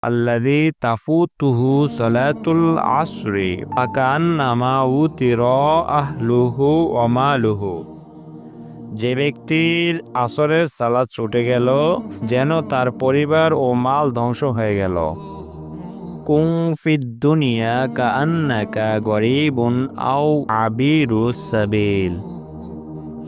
আল্লাযী তাফুতুহু সালাতুল আসরি ফাকান্নামা উতিরা আহলুহু ওয়া মালুহু। যে ব্যক্তির আসরের সালাত ছুটে গেল যেন তার পরিবার ও মাল ধ্বংস হয়ে গেল। কুন ফিদ দুনিয়া কাআন্নাকা গরীবুন আও আবিরুস সাবিল।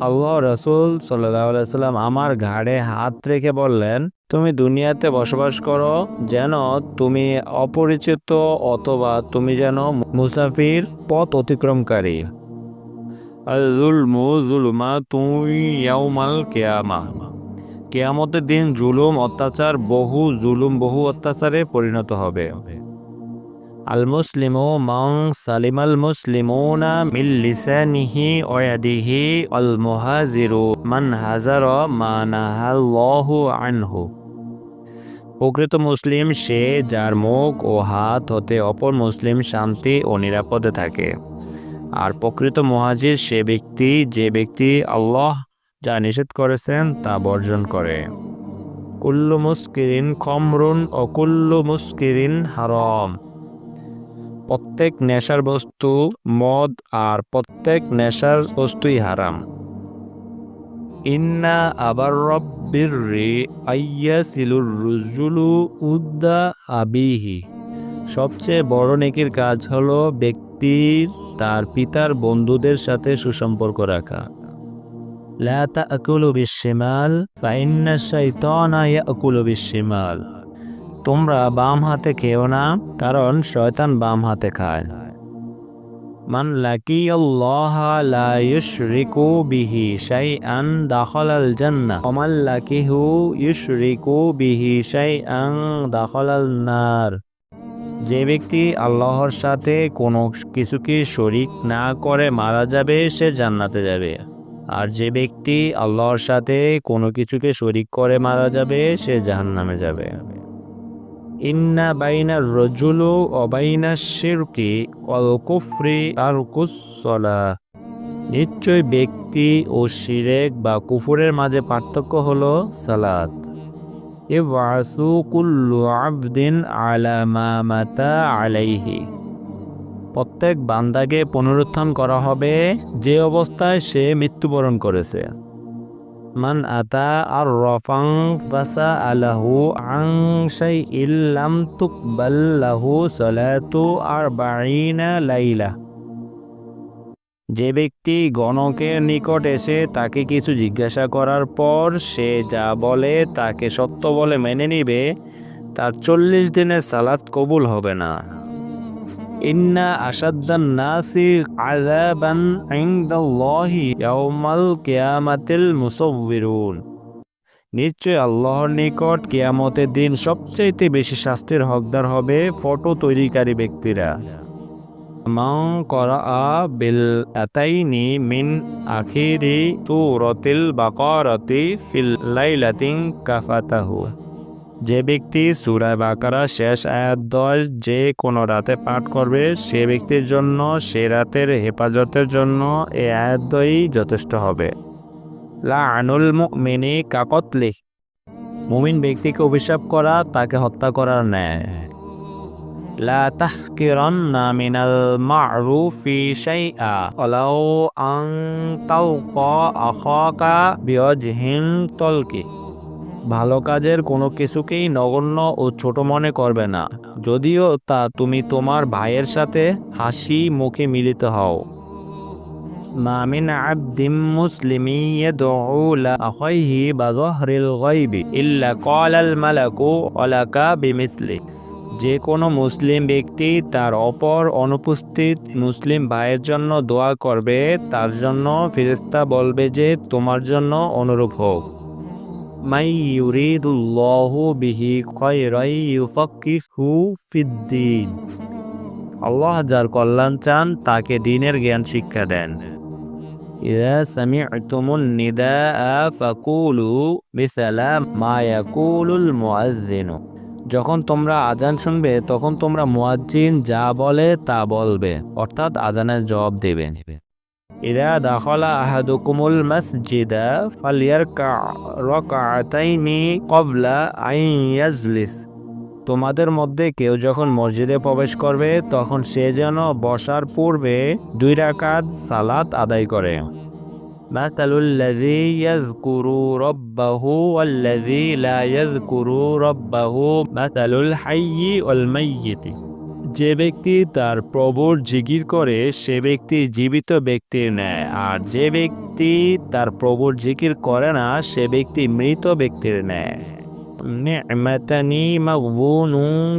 আল্লাহ রাসূল সাল্লাল্লাহু আলাইহি সাল্লাম আমার ঘাড়ে হাত রেখে বললেন, তুমি দুনিয়াতে বসবাস করো যেন তুমি অপরিচিত অথবা তুমি যেন মুসাফির, পথ অতিক্রমকারী। আল-যুলমু যুলমাতুন ইয়াউমাল কিয়ামাহ। কিয়ামতের দিন জুলুম অত্যাচারে পরিণত হবে। আল মুসলিমু মান সালিমাল মুসলিমুনা মিন লিসানিহি ওয়া ইয়াদিহি আল মুহাজিরু মান হাজারা মা নাহাল্লাহু আনহু। প্রকৃত মুসলিম সে যার মুখ ও হাত হতে অপর মুসলিম শান্তি ও নিরাপদে থাকে। আর প্রকৃত মুহাজির সে ব্যক্তি যে ব্যক্তি আল্লাহ যা নিষেধ করেছেন তা বর্জন করে। কুল্লু মুস্কিরিন খমরুন ও কুল্লু মুস্কিরিন হারাম। প্রত্যেক নেশার বস্তু মদ আর প্রত্যেক নেশার বস্তুই হারাম। ইন্না আবার রব্বিররি আইয়াসিলুর রুজুলু উদ্দা আবিহি। সবচেয়ে বড় নেকির কাজ হলো ব্যক্তির তার পিতার বন্ধুদের সাথে সুসম্পর্ক রাখা। লা তাকুলু বিশিমাল ফাইন্না শাইতানা ইয়াকুলু বিশিমাল। তোমরা বাম হাতে খেও না, কারণ শয়তান বাম হাতে খায়। মান লাকিয়াল্লাহা লা ইউশরিকু বিহি শাইআন দাখালাল জান্নাহ ওয়া মান লাকিহু ইউশরিকু বিহি শাইআন দাখালাল নার। যে ব্যক্তি আল্লাহর সাথে কোনো কিছুকে শরিক না করে মারা যাবে সে জান্নাতে যাবে, আর যে ব্যক্তি আল্লাহর সাথে কোনো কিছুকে শরিক করে মারা যাবে সে জাহান্নামে যাবে। ইন্না বাইনার রজুলু ওয়া বাইনাশ শিরকি ওয়াল কুফরি তারকুস সালাহ। নিশ্চয় ব্যক্তি ও শিরক বা কুফরের মাঝে পার্থক্য হলো সালাত। ইবআসু কুল্লু আবদিন আলা মা মাতা আলাইহি। প্রত্যেক বান্দাকে পুনরুত্থান করা হবে যে অবস্থায় সে মৃত্যুবরণ করেছে। মান আতা আর রফাং ফাসা আলাহু আন শাইইন লাম তুকবাল লাহু সালাতু আরবাঈনা লাইলা। যে ব্যক্তি গণকের নিকট এসে তাকে কিছু জিজ্ঞাসা করার পর সে যা বলে তাকে সত্য বলে মেনে নিবে, তার 40 দিনের সালাত কবুল হবে না। ইন্না আশাদ্দান নাসি আযাবান ইনদাল্লাহি ইয়াউমাল কিয়ামাতিল মুসাউউরুন। নিশ্চয় আল্লাহর নিকট কিয়ামতের দিন সবচেয়ে বেশি শাস্তির হকদার হবে ফটো তৈরিকারী ব্যক্তিরা। মান করাআ বিল আতাইনি মিন আখিরি সূরাতিল বাকারাতি ফিল লাইলাতিন কাফাতাহু। যে ব্যক্তি সূরা বাকারা শেষ আয়াত 10 যে কোনো রাতে পাঠ করবে সে ব্যক্তির জন্য সে রাতের হেফাজতের জন্য এই আয়াত 2ই যথেষ্ট হবে। লাআনুল মুমিনি কাকতলি। মুমিন ব্যক্তিকে অভিশাপ করা তাকে হত্যা করার ন্যায়। লা তাহকিরান্না মিনাল মা'রুফি শাইআ ওয়ালাউ আন তালকা আখাকা বিওয়াজহিন তলকি। ভালো কাজের কোনো কিছুকেই নগণ্য ও ছোট মনে করবে না, যদিও তা তুমি তোমার ভাইয়ের সাথে হাসি মুখে মিলিত হও। মা মিন আবদিন মুসলিমিন ইয়াদউ লা আখাইহি বিযাহরিল গায়বি ইল্লা ক্বালাল মালাকু ওয়ালাকা বিমিসলি। যে কোনো মুসলিম ব্যক্তি তার অপর অনুপস্থিত মুসলিম ভাইয়ের জন্য দোয়া করবে, তার জন্য ফেরেশতা বলবে যে তোমার জন্য অনুরূপ হোক। মাই ইউরিদুল্লাহু বিহি খায়রান ইউফাক্কিহু ফিদ্দীন। আল্লাহ যার কল্যাণ চান তাকে দ্বীনের জ্ঞান শিক্ষা দেন। ইযা সামি'তুমুন নিদাআ ফাকুলু মিসলা মা ইয়াকুলুল মুআজ্জিন। যখন তোমরা আজান শুনবে তখন তোমরা মুয়াজ্জিন যা বলে তা বলবে, অর্থাৎ আজানের জবাব দেবে। ইযা দাখালা আহাদুকুমুল মাসজিদা ফালইয়ারকা রাকআতাইনি ক্বাবলা আন ইয়াজলিস। তোমাদের মধ্যে কেউ যখন মসজিদে প্রবেশ করবে তখন সে যেন বসার পূর্বে 2 রাকাত সালাত আদায় করে। মাতালুল্লাযী ইয়াযকুরু রাব্বাহু ওয়াল্লাযী লা ইয়াযকুরু রাব্বাহু মাতালুল হাইয়্যি ওয়াল মাইয়্যিতি। যে ব্যক্তি তার প্রভুর জিকির করে সে ব্যক্তি জীবিত ব্যক্তির ন্যায়, আর যে ব্যক্তি তার প্রভুর জিকির করে না সে ব্যক্তি মৃত ব্যক্তির ন্যায়। নি'মাতানি মাগবুনুন